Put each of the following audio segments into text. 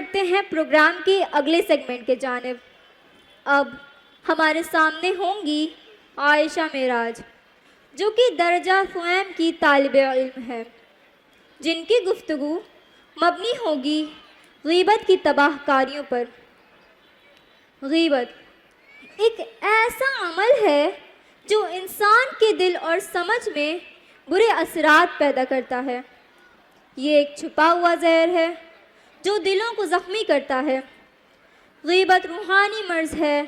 بڑھتے ہیں پروگرام کے اگلے سیگمنٹ کے جانب۔ اب ہمارے سامنے ہوں گی عائشہ معراج، جو کہ درجہ ثوم کی طالب علم ہے، جن کی گفتگو مبنی ہوگی غیبت کی تباہ کاریوں پر۔ غیبت ایک ایسا عمل ہے جو انسان کے دل اور سمجھ میں برے اثرات پیدا کرتا ہے۔ یہ ایک چھپا ہوا زہر ہے جو دلوں کو زخمی کرتا ہے۔ غیبت روحانی مرض ہے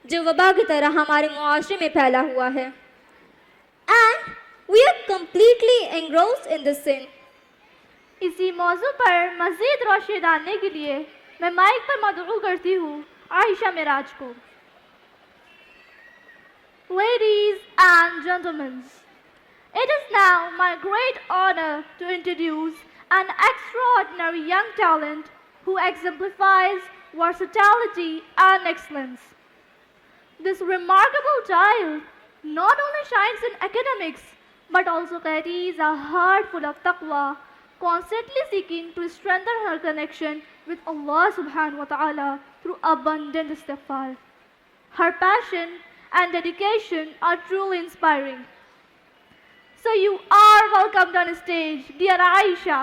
جو وبا کی طرح ہمارے معاشرے میں پھیلا ہوا ہے۔ And we are completely engrossed in this sin. اسی موضوع پر مزید روشنی ڈالنے کے لیے میں مائک پر مدعو کرتی ہوں عائشہ معراج کو۔ Ladies and gentlemen, it is now my great honor to introduce an extraordinary young talent who exemplifies versatility and excellence. This remarkable child not only shines in academics but also carries a heart full of taqwa, constantly seeking to strengthen her connection with Allah subhanahu wa ta'ala through abundant istighfar. Her passion and dedication are truly inspiring. So you are welcomed on stage, dear Aisha.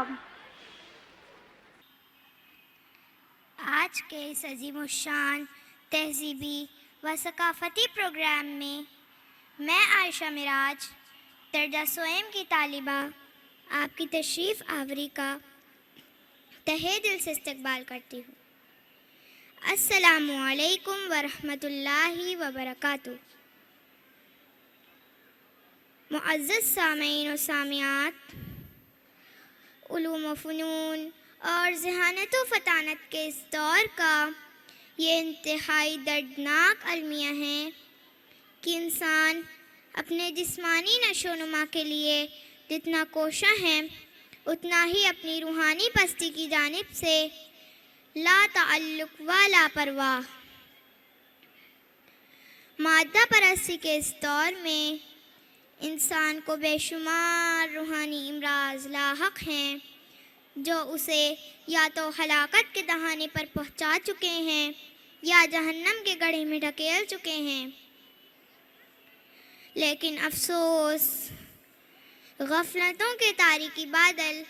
آج کے اس عظیم الشان تہذیبی و ثقافتی programme میں عائشہ معراج درجہ ثوم کی طالبہ آپ کی تشریف آوری کا تہہ دل سے استقبال کرتی ہوں۔ السلام علیکم ورحمۃ اللہ وبرکاتہ۔ معزز سامعین و سامعات، علوم و فنون اور ذہانت و فطانت کے اس دور کا یہ انتہائی دردناک المیہ ہے کہ انسان اپنے جسمانی نشو و نما کے لیے جتنا کوشاں ہے اتنا ہی اپنی روحانی پستی کی جانب سے لا تعلق و لا پرواہ۔ مادہ پرستی کے اس دور میں انسان کو بے شمار روحانی امراض لاحق ہیں جو اسے یا تو ہلاکت کے دہانے پر پہنچا چکے ہیں یا جہنم کے گڑھے میں ڈھکیل چکے ہیں۔ لیکن افسوس، غفلتوں کے تاریکی بادل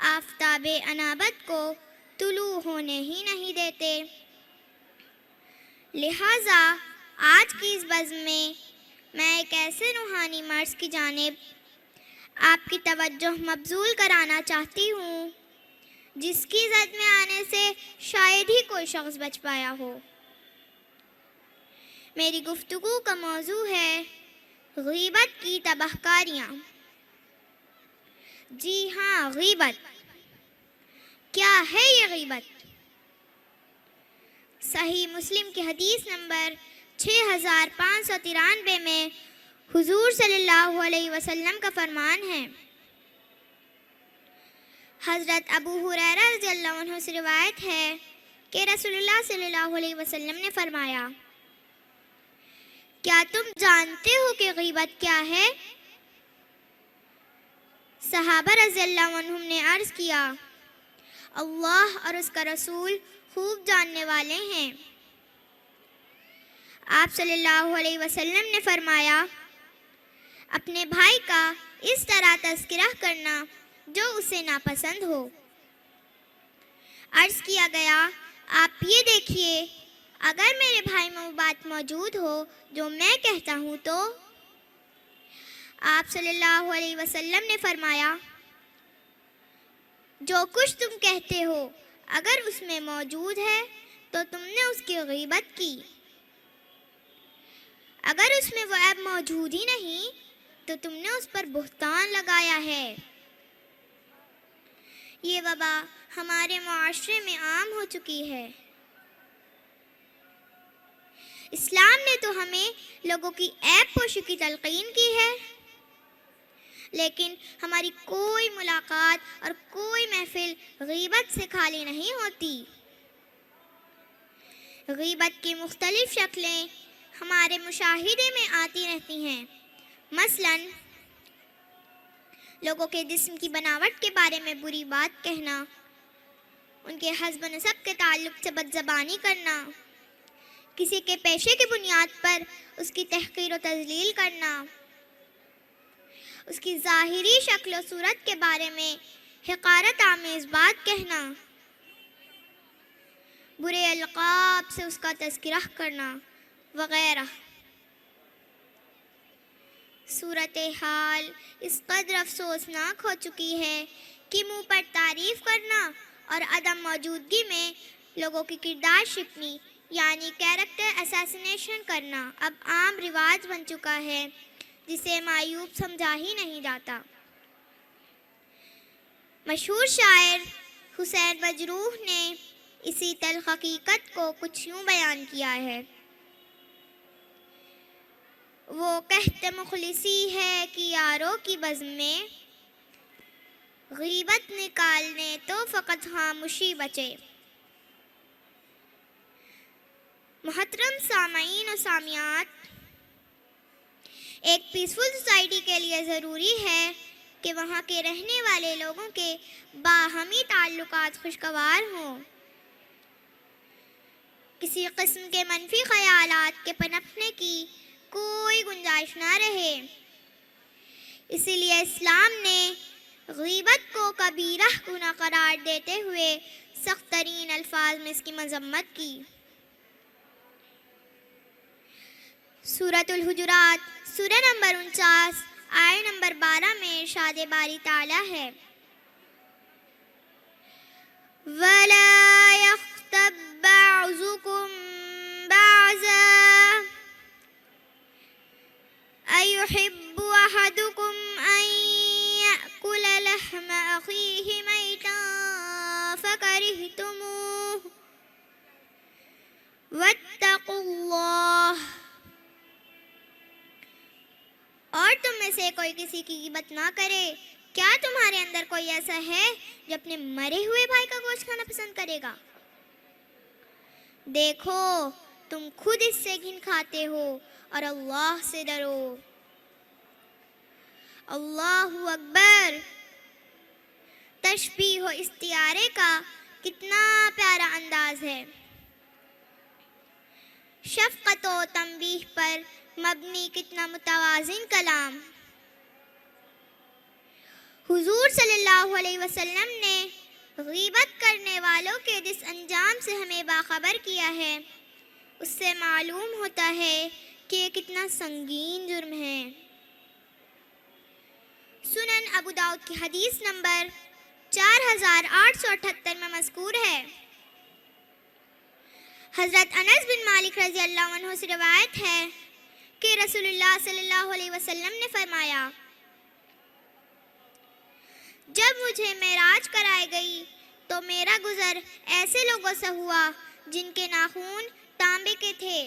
آفتاب انابت کو طلوع ہونے ہی نہیں دیتے۔ لہٰذا آج کی اس بزم میں ایک ایسے روحانی مرض کی جانب آپ کی توجہ مبذول کرانا چاہتی ہوں جس کی زد میں آنے سے شاید ہی کوئی شخص بچ پایا ہو۔ میری گفتگو کا موضوع ہے غیبت کی تباہ کاریاں۔ جی ہاں، غیبت۔ کیا ہے یہ غیبت؟ صحیح مسلم کی حدیث نمبر 6593 میں حضور صلی اللہ علیہ وسلم کا فرمان ہے۔ حضرت ابو ہریرہ رضی اللہ عنہ سے روایت ہے کہ رسول اللہ صلی اللہ علیہ وسلم نے فرمایا، کیا تم جانتے ہو کہ غیبت کیا ہے؟ صحابہ رضی اللہ عنہم نے عرض کیا، اللہ اور اس کا رسول خوب جاننے والے ہیں۔ آپ صلی اللہ علیہ وسلم نے فرمایا، اپنے بھائی کا اس طرح تذکرہ کرنا جو اسے ناپسند ہو۔ عرض کیا گیا، آپ یہ دیکھیے، اگر میرے بھائی میں وہ بات موجود ہو جو میں کہتا ہوں تو؟ آپ صلی اللہ علیہ وسلم نے فرمایا، جو کچھ تم کہتے ہو اگر اس میں موجود ہے تو تم نے اس کی غیبت کی، اگر اس میں وہ عیب موجود ہی نہیں تو تم نے اس پر بہتان لگایا ہے۔ یہ وبا ہمارے معاشرے میں عام ہو چکی ہے۔ اسلام نے تو ہمیں لوگوں کی عیب پوشی کی تلقین کی ہے، لیکن ہماری کوئی ملاقات اور کوئی محفل غیبت سے خالی نہیں ہوتی۔ غیبت کی مختلف شکلیں ہمارے مشاہدے میں آتی رہتی ہیں۔ مثلاً لوگوں کے جسم کی بناوٹ کے بارے میں بری بات کہنا، ان کے حسب و نسب کے تعلق سے بد زبانی کرنا، کسی کے پیشے کی بنیاد پر اس کی تحقیر و تذلیل کرنا، اس کی ظاہری شکل و صورت کے بارے میں حقارت آمیز بات کہنا، برے القاب سے اس کا تذکرہ کرنا وغیرہ۔ صورتحال اس قدر افسوسناک ہو چکی ہے کہ منہ پر تعریف کرنا اور عدم موجودگی میں لوگوں کی کردار شکنی یعنی کیریکٹر اسیسینیشن کرنا اب عام رواج بن چکا ہے، جسے معیوب سمجھا ہی نہیں جاتا۔ مشہور شاعر حسین مجروح نے اسی تلخ حقیقت کو کچھ یوں بیان کیا ہے: وہ قحط مخلصی ہے کہ یاروں کی بزم میں، غیبت نکالنے تو فقط خاموشی بچے۔ محترم سامعین و سامعات، ایک پیسفل سوسائٹی کے لیے ضروری ہے کہ وہاں کے رہنے والے لوگوں کے باہمی تعلقات خوشگوار ہوں، کسی قسم کے منفی خیالات کے پنپنے کی کوئی گنجائش نہ رہے۔ اسی لیے اسلام نے غیبت کو کبیرہ گناہ قرار دیتے ہوئے سخت ترین الفاظ میں اس کی مذمت کی۔ سورۃ الحجرات سورہ نمبر 49 آیت نمبر 12 میں ارشاد باری تعالیٰ ہے: وَلَا يَغْتَبْ بَعْضُكُمْ بَعْضًا أَيُحِبُّ أَحَدُكُمْ أَن يَأْكُلَ لَحْمَ أَخِيهِ مَيْتًا فَكَرِهْتُمُوهُ وَاتَّقُوا اللَّهَ۔ اور تم میں سے کوئی کسی کی غیبت نہ کرے۔ کیا تمہارے اندر کوئی ایسا ہے جو اپنے مرے ہوئے بھائی کا گوشت کھانا پسند کرے گا؟ دیکھو تم خود اس سے گھن کھاتے ہو اور اللہ سے ڈرو۔ اللہ اکبر۔ تشبیہ و استعارے کا کتنا پیارا انداز ہے، شفقت و تنبیہ پر مبنی کتنا متوازن کلام۔ حضور صلی اللہ علیہ وسلم نے غیبت کرنے والوں کے جس انجام سے ہمیں باخبر کیا ہے، اس سے معلوم ہوتا ہے کہ یہ کتنا سنگین جرم ہے۔ سنن ابو داؤد کی حدیث نمبر 4878 میں مذکور ہے، حضرت انس بن مالک رضی اللہ عنہ سے روایت ہے کہ رسول اللہ صلی اللہ علیہ وسلم نے فرمایا: جب مجھے معراج کرائی گئی تو میرا گزر ایسے لوگوں سے ہوا جن کے ناخن تانبے کے تھے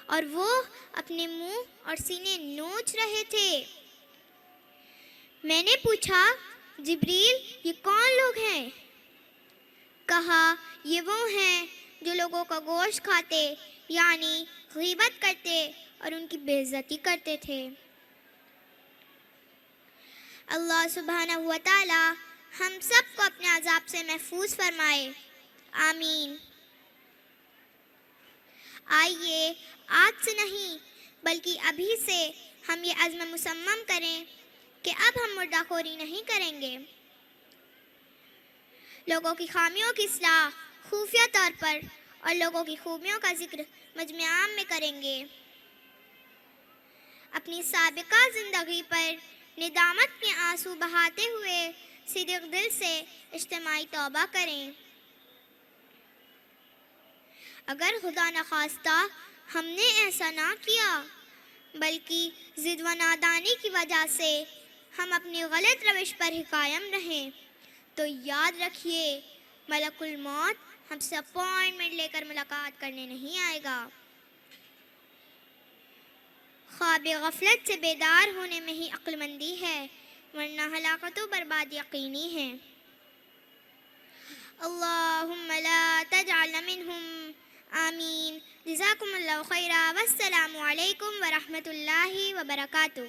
اور وہ اپنے منہ اور سینے نوچ رہے تھے۔ میں نے پوچھا: جبریل یہ کون لوگ ہیں؟ کہا یہ وہ ہیں جو لوگوں کا گوشت کھاتے یعنی غیبت کرتے اور ان کی بے عزتی کرتے تھے۔ اللہ سبحانہ و تعالی ہم سب کو اپنے عذاب سے محفوظ فرمائے، آمین۔ آئیے آج سے نہیں بلکہ ابھی سے ہم یہ عزم مصمم کریں کہ اب ہم مردہ خوری نہیں کریں گے، لوگوں کی خامیوں کی اصلاح خفیہ طور پر اور لوگوں کی خوبیوں کا ذکر مجمع عام میں کریں گے، اپنی سابقہ زندگی پر ندامت کے آنسو بہاتے ہوئے صدق دل سے اجتماعی توبہ کریں۔ اگر خدا نخواستہ ہم نے ایسا نہ کیا بلکہ ضد و نادانی کی وجہ سے ہم اپنی غلط روش پر ہی قائم رہیں تو یاد رکھیے ملک الموت ہم سے اپوائنٹمنٹ لے کر ملاقات کرنے نہیں آئے گا۔ خواب غفلت سے بیدار ہونے میں ہی عقل مندی ہے، ورنہ ہلاکت و برباد یقینی ہے۔ اللہم لا تجعل منہم، آمین۔ جزاکم اللہ خیرا، والسلام علیکم ورحمۃ اللہ وبرکاتہ۔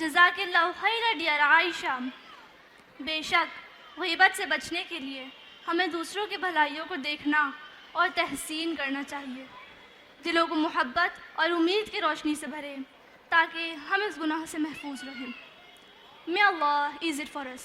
جزاک اللہ خیر ڈیئر عائشہ. بے شک غیبت سے بچنے کے لیے ہمیں دوسروں کی بھلائیوں کو دیکھنا اور تحسین کرنا چاہیے. دلوں کو محبت اور امید کی روشنی سے بھرے تاکہ ہم اس گناہ سے محفوظ رہیں. May Allah ease it for us.